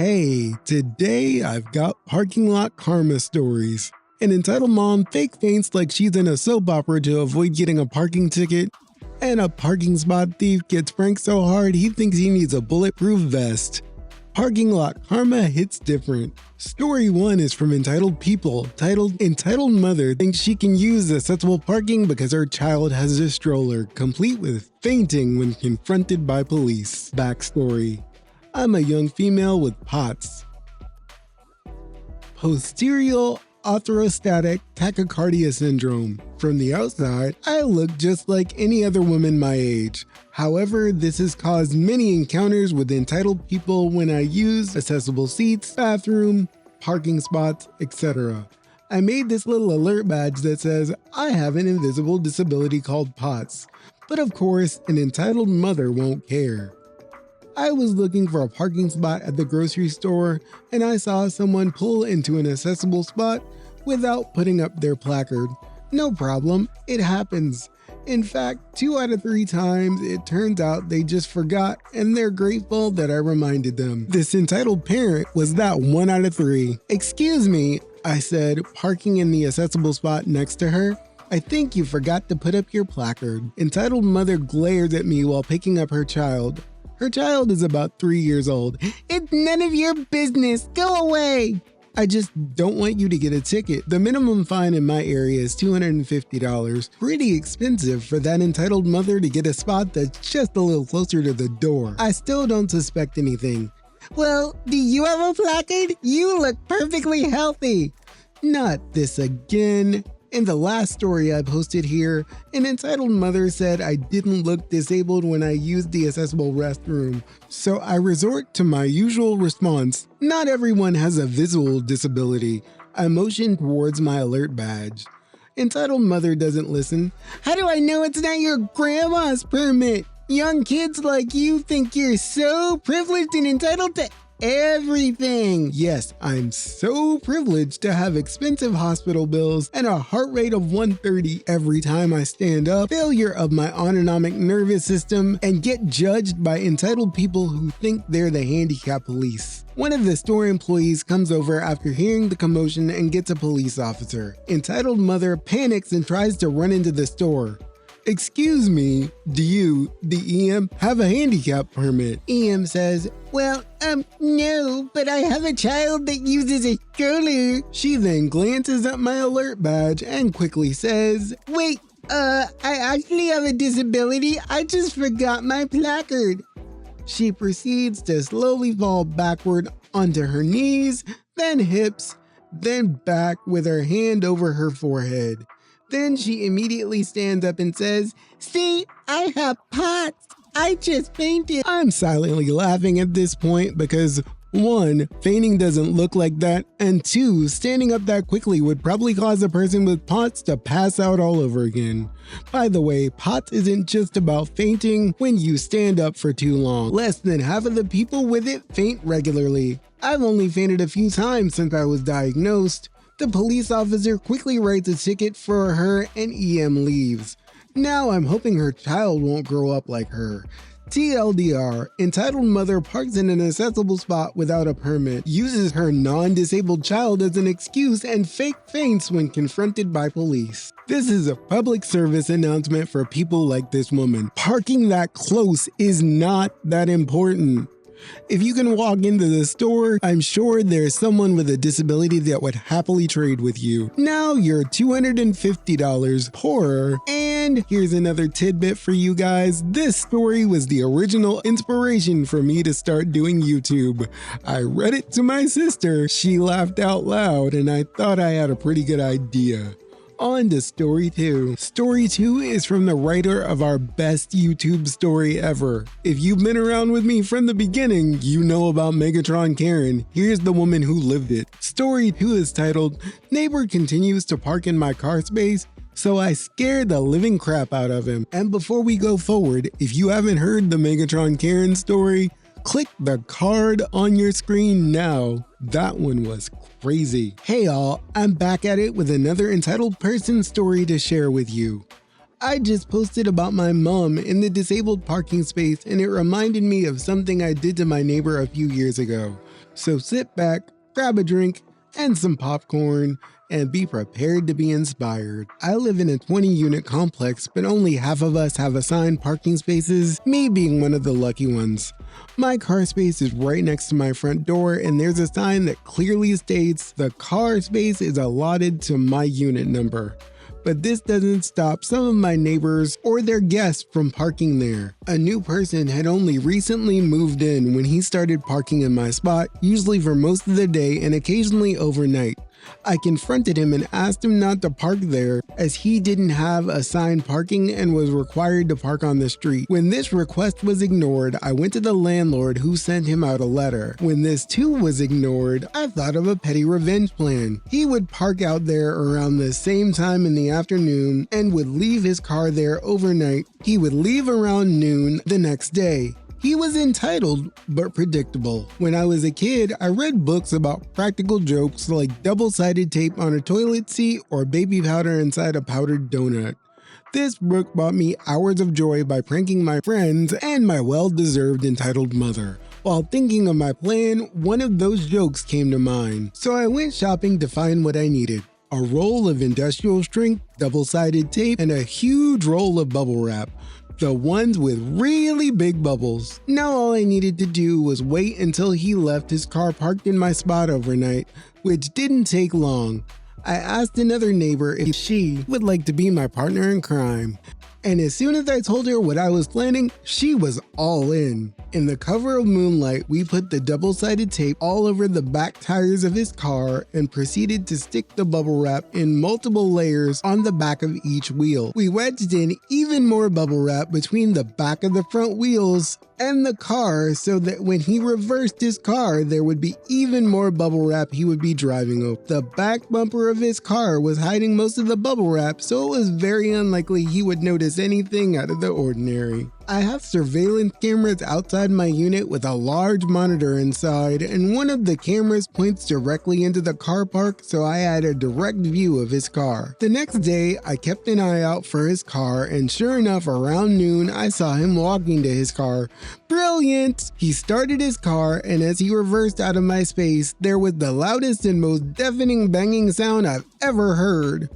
Hey, today I've got parking lot karma stories. An entitled mom fake faints like she's in a soap opera to avoid getting a parking ticket, and a parking spot thief gets pranked so hard he thinks he needs a bulletproof vest. Parking lot karma hits different. Story 1 is from Entitled People, titled Entitled Mother Thinks She Can Use Accessible Parking Because Her Child Has a Stroller, complete with fainting when confronted by police. Backstory: I'm a young female with POTS, posterior orthostatic tachycardia syndrome. From the outside, I look just like any other woman my age. However, this has caused many encounters with entitled people when I use accessible seats, bathroom, parking spots, etc. I made this little alert badge that says I have an invisible disability called POTS, but of course, an entitled mother won't care. I was looking for a parking spot at the grocery store, and I saw someone pull into an accessible spot without putting up their placard. No problem, it happens. In fact, 2 out of 3 times, it turns out they just forgot, and they're grateful that I reminded them. This entitled parent was that 1 out of 3. "Excuse me," I said, parking in the accessible spot next to her. "I think you forgot to put up your placard." Entitled mother glared at me while picking up her child. Her child is about 3 years old. "It's none of your business. Go away." "I just don't want you to get a ticket. The minimum fine in my area is $250. Pretty expensive for that entitled mother to get a spot that's just a little closer to the door. I still don't suspect anything." "Well, do you have a placard? You look perfectly healthy." Not this again. In the last story I posted here, an entitled mother said I didn't look disabled when I used the accessible restroom, so I resort to my usual response: not everyone has a visual disability. I motion towards my alert badge. Entitled mother doesn't listen. "How do I know it's not your grandma's permit? Young kids like you think you're so privileged and entitled to everything." Yes, I'm so privileged to have expensive hospital bills and a heart rate of 130 every time I stand up, failure of my autonomic nervous system, and get judged by entitled people who think they're the handicap police. One of the store employees comes over after hearing the commotion and gets a police officer. Entitled mother panics and tries to run into the store. "Excuse me, do you, the EM, have a handicap permit?" EM says, "Well, no, but I have a child that uses a stroller." She then glances at my alert badge and quickly says, "Wait, I actually have a disability. I just forgot my placard." She proceeds to slowly fall backward onto her knees, then hips, then back with her hand over her forehead. Then she immediately stands up and says, "See, I have POTS. I just fainted." I'm silently laughing at this point because 1, fainting doesn't look like that, and 2, standing up that quickly would probably cause a person with POTS to pass out all over again. By the way, POTS isn't just about fainting when you stand up for too long. Less than half of the people with it faint regularly. I've only fainted a few times since I was diagnosed. The police officer quickly writes a ticket for her and EM leaves. Now I'm hoping her child won't grow up like her. TLDR, entitled mother parks in an accessible spot without a permit, uses her non-disabled child as an excuse, and fake faints when confronted by police. This is a public service announcement for people like this woman. Parking that close is not that important. If you can walk into the store, I'm sure there's someone with a disability that would happily trade with you. Now you're $250 poorer. And here's another tidbit for you guys. This story was the original inspiration for me to start doing YouTube. I read it to my sister, she laughed out loud, and I thought I had a pretty good idea. On to story 2. Story 2 is from the writer of our best YouTube story ever. If you've been around with me from the beginning, you know about Megatron Karen. Here's the woman who lived it. Story 2 is titled, "Neighbor Continues to Park in My Car Space, so I scared the living crap out of him." And before we go forward, if you haven't heard the Megatron Karen story, click the card on your screen now. That one was crazy. Hey all, I'm back at it with another entitled person story to share with you. I just posted about my mom in the disabled parking space, and it reminded me of something I did to my neighbor a few years ago. So sit back, grab a drink, and some popcorn, and be prepared to be inspired. I live in a 20-unit complex, but only half of us have assigned parking spaces, me being one of the lucky ones. My car space is right next to my front door, and there's a sign that clearly states the car space is allotted to my unit number. But this doesn't stop some of my neighbors or their guests from parking there. A new person had only recently moved in when he started parking in my spot, usually for most of the day and occasionally overnight. I confronted him and asked him not to park there as he didn't have assigned parking and was required to park on the street. When this request was ignored, I went to the landlord who sent him out a letter. When this too was ignored, I thought of a petty revenge plan. He would park out there around the same time in the afternoon and would leave his car there overnight. He would leave around noon the next day. He was entitled, but predictable. When I was a kid, I read books about practical jokes like double-sided tape on a toilet seat or baby powder inside a powdered donut. This book brought me hours of joy by pranking my friends and my well-deserved entitled mother. While thinking of my plan, one of those jokes came to mind, so I went shopping to find what I needed. A roll of industrial strength double-sided tape and a huge roll of bubble wrap. The ones with really big bubbles. Now all I needed to do was wait until he left his car parked in my spot overnight, which didn't take long. I asked another neighbor if she would like to be my partner in crime. And as soon as I told her what I was planning, she was all in. In the cover of moonlight, we put the double-sided tape all over the back tires of his car and proceeded to stick the bubble wrap in multiple layers on the back of each wheel. We wedged in even more bubble wrap between the back of the front wheels and the car so that when he reversed his car, there would be even more bubble wrap he would be driving over. The back bumper of his car was hiding most of the bubble wrap, so it was very unlikely he would notice anything out of the ordinary. I have surveillance cameras outside my unit with a large monitor inside, and one of the cameras points directly into the car park, so I had a direct view of his car. The next day, I kept an eye out for his car, and sure enough, around noon, I saw him walking to his car. Brilliant! He started his car, and as he reversed out of my space, there was the loudest and most deafening banging sound I've ever heard.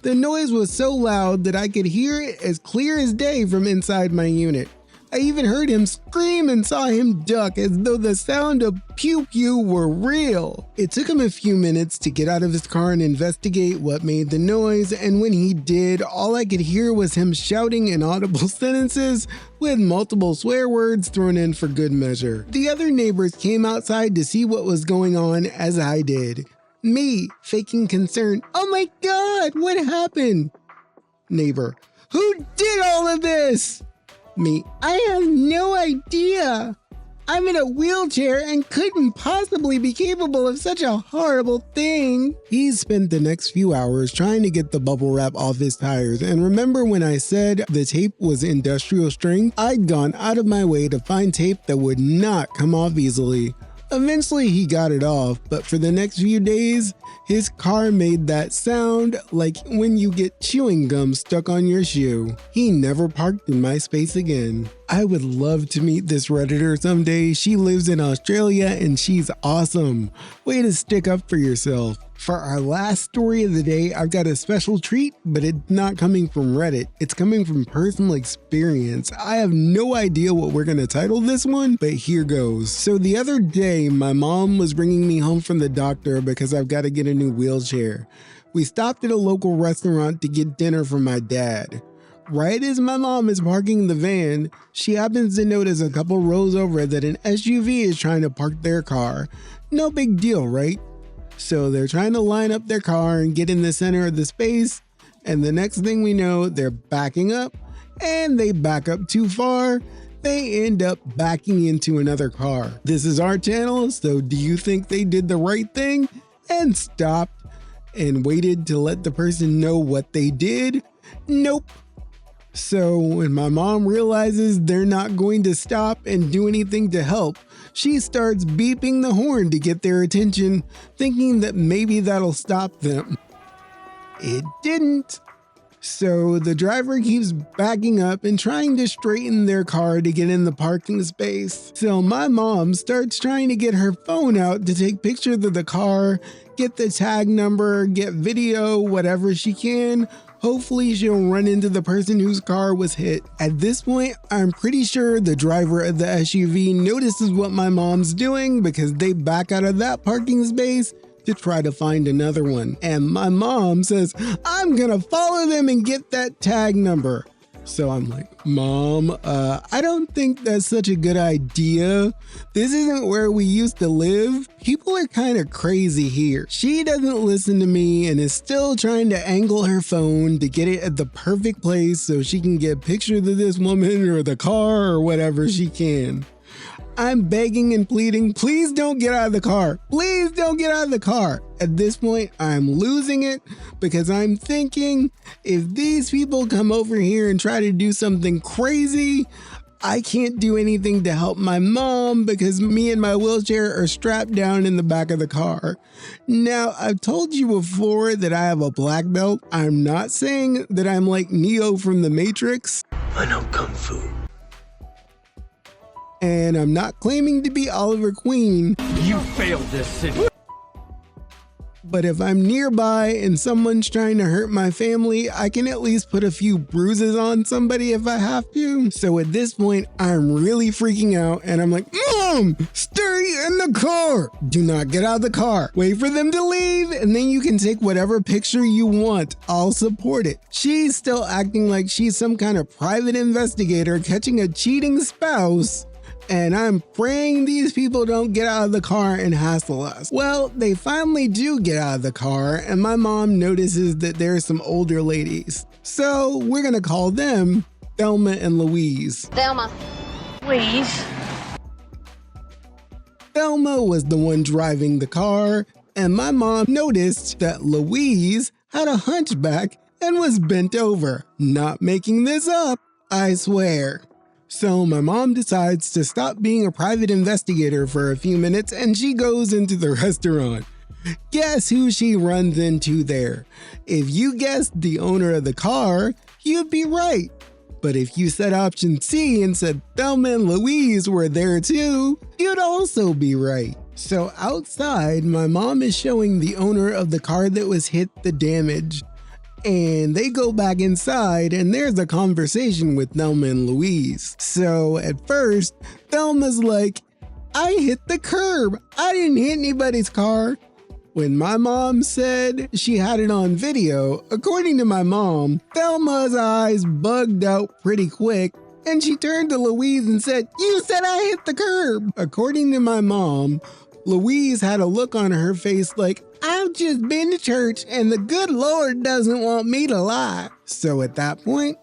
The noise was so loud that I could hear it as clear as day from inside my unit. I even heard him scream and saw him duck as though the sound of pew pew were real. It took him a few minutes to get out of his car and investigate what made the noise, and when he did, all I could hear was him shouting inaudible sentences with multiple swear words thrown in for good measure. The other neighbors came outside to see what was going on as I did. Me, faking concern. Oh my God, what happened? Neighbor, who did all of this? Me, I have no idea. I'm in a wheelchair and couldn't possibly be capable of such a horrible thing. He spent the next few hours trying to get the bubble wrap off his tires, and remember when I said the tape was industrial strength? I'd gone out of my way to find tape that would not come off easily. Eventually he got it off, but for the next few days, his car made that sound like when you get chewing gum stuck on your shoe. He never parked in my space again. I would love to meet this Redditor someday. She lives in Australia and she's awesome. Way to stick up for yourself. For our last story of the day, I've got a special treat, but it's not coming from Reddit. It's coming from personal experience. I have no idea what we're going to title this one, but here goes. So the other day, my mom was bringing me home from the doctor because I've got to get a new wheelchair. We stopped at a local restaurant to get dinner for my dad. Right as my mom is parking the van, she happens to notice a couple rows over that an SUV is trying to park their car. No big deal, right? So they're trying to line up their car and get in the center of the space, and the next thing we know, they're backing up, and they back up too far. They end up backing into another car. This is our channel, so do you think they did the right thing and stopped and waited to let the person know what they did? Nope. So when my mom realizes they're not going to stop and do anything to help, she starts beeping the horn to get their attention, thinking that maybe that'll stop them. It didn't. So the driver keeps backing up and trying to straighten their car to get in the parking space. So my mom starts trying to get her phone out to take pictures of the car, get the tag number, get video, whatever she can. Hopefully she'll run into the person whose car was hit. At this point, I'm pretty sure the driver of the SUV notices what my mom's doing because they back out of that parking space to try to find another one. And my mom says, I'm gonna follow them and get that tag number. So I'm like, Mom, I don't think that's such a good idea. This isn't where we used to live. People are kind of crazy here. She doesn't listen to me and is still trying to angle her phone to get it at the perfect place so she can get pictures of this woman or the car or whatever she can. I'm begging and pleading, please don't get out of the car. Please don't get out of the car. At this point, I'm losing it because I'm thinking if these people come over here and try to do something crazy, I can't do anything to help my mom because me and my wheelchair are strapped down in the back of the car. Now, I've told you before that I have a black belt. I'm not saying that I'm like Neo from the Matrix. I know Kung Fu. And I'm not claiming to be Oliver Queen. You failed this city. But if I'm nearby and someone's trying to hurt my family, I can at least put a few bruises on somebody if I have to. So at this point, I'm really freaking out and I'm like, Mom, stay in the car. Do not get out of the car. Wait for them to leave and then you can take whatever picture you want. I'll support it. She's still acting like she's some kind of private investigator catching a cheating spouse. And I'm praying these people don't get out of the car and hassle us. Well, they finally do get out of the car and my mom notices that there's some older ladies. So we're gonna call them Thelma and Louise. Thelma. Louise. Thelma was the one driving the car and my mom noticed that Louise had a hunchback and was bent over. Not making this up, I swear. So my mom decides to stop being a private investigator for a few minutes and she goes into the restaurant. Guess who she runs into there? If you guessed the owner of the car, you'd be right. But if you said option C and said Thelma and Louise were there too, you'd also be right. So outside, my mom is showing the owner of the car that was hit the damage. And they go back inside and there's a conversation with Thelma and Louise. So at first, Thelma's like, I hit the curb. I didn't hit anybody's car. When my mom said she had it on video, according to my mom, Thelma's eyes bugged out pretty quick and she turned to Louise and said, you said I hit the curb. According to my mom, Louise had a look on her face like, I've just been to church and the good Lord doesn't want me to lie. So at that point,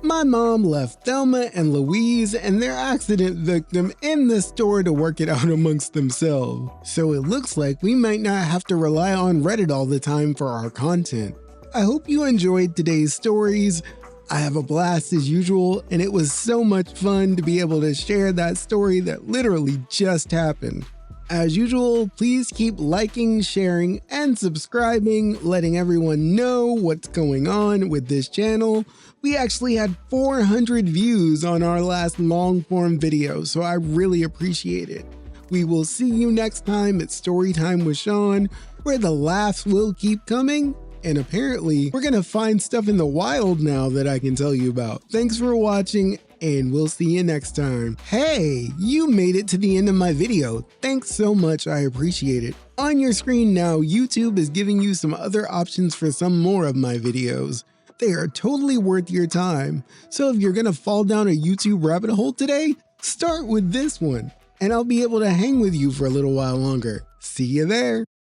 my mom left Thelma and Louise and their accident victim in the store to work it out amongst themselves. So it looks like we might not have to rely on Reddit all the time for our content. I hope you enjoyed today's stories. I have a blast as usual, and it was so much fun to be able to share that story that literally just happened. As usual, please keep liking, sharing, and subscribing, letting everyone know what's going on with this channel. We actually had 400 views on our last long-form video, so I really appreciate it. We will see you next time at Storytime with Sean, where the laughs will keep coming, and apparently we're gonna find stuff in the wild now that I can tell you about. Thanks for watching, and we'll see you next time. Hey, you made it to the end of my video. Thanks so much, I appreciate it. On your screen now, YouTube is giving you some other options for some more of my videos. They are totally worth your time. So if you're gonna fall down a YouTube rabbit hole today, start with this one, and I'll be able to hang with you for a little while longer. See you there.